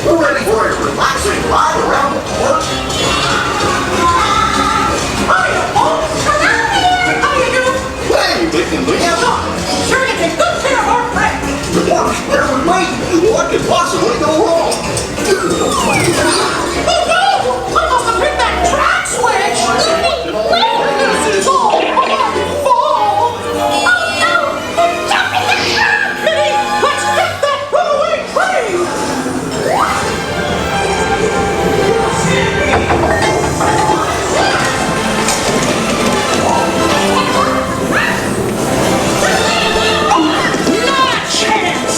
Ready for a relaxing ride around the park? Hiya, Walt. Hello there. How you doing? Hey, Mick and Minnie. Sure you take good care of our friend. The park's better than me. What could possibly go wrong? Oh no! I must have hit that track switch. This is all my fault. Oh no! Jump in the trap! Minnie, let's get that runaway train. Not a chance!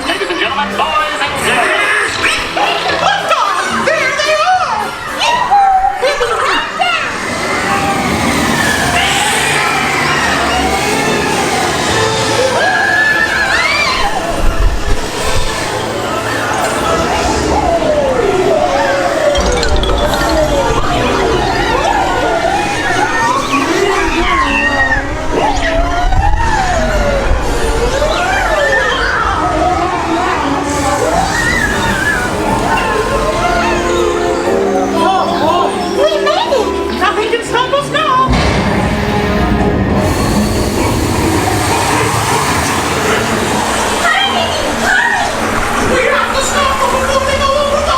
Ladies and gentlemen, boys and girls. Liftoff! There they are! It was right there! We made it! Nothing can stop us now! We have to stop them from moving all over the...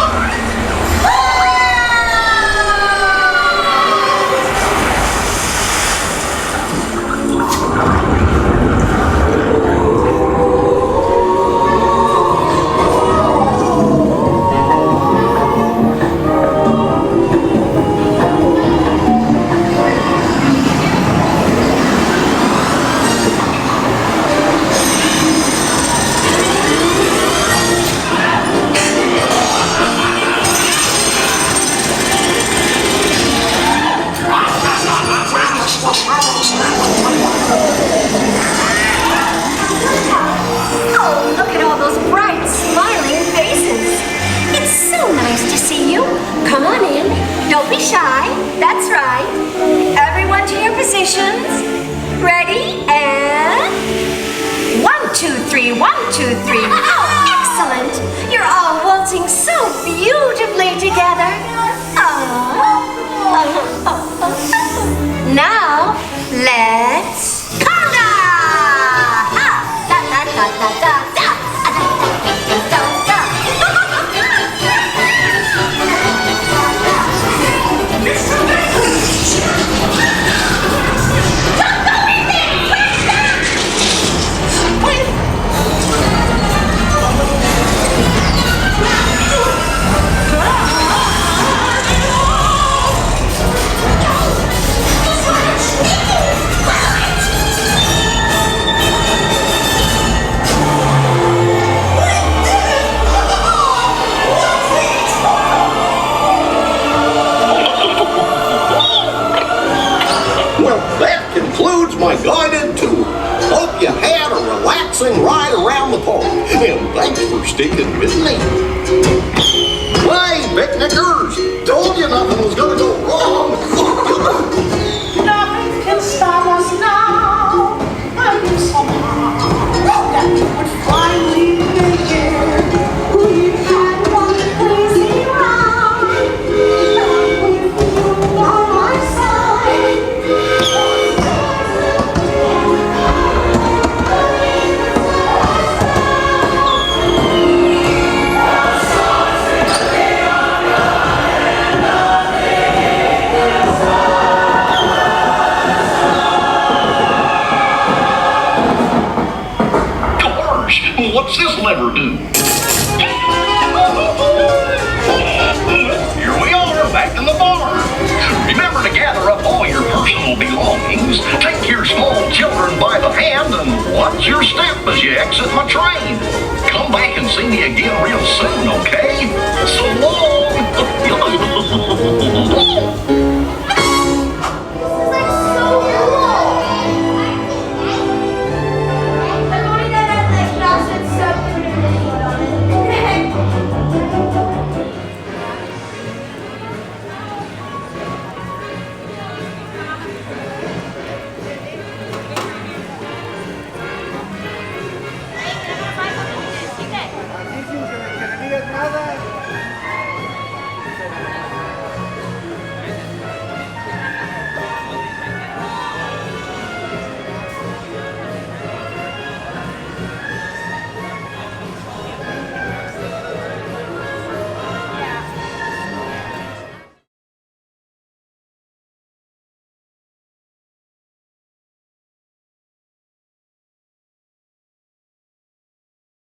Oh, look at all those bright, smiling faces. It's so nice to see you. Come on in. Don't be shy. That's right. Everyone to your positions. Ready? And... 1, 2, 3, 1, 2, 3. Oh, excellent. You're all waltzing so beautifully together. Now, let's conga! Da da da da da da. Well, that concludes my guided tour. Hope you had a relaxing ride around the park. And thanks for sticking with me. Hey, picnickers! Told you nothing was gonna go wrong. Nothing can stop us now. I knew somehow that we would finally make it. We had one crazy ride. And with you on my side. What's this lever do? Here we are, back in the barn. Remember to gather up all your personal belongings, take your small children by the hand, and watch your step as you exit my train. Come back and see me again real soon, okay? So long!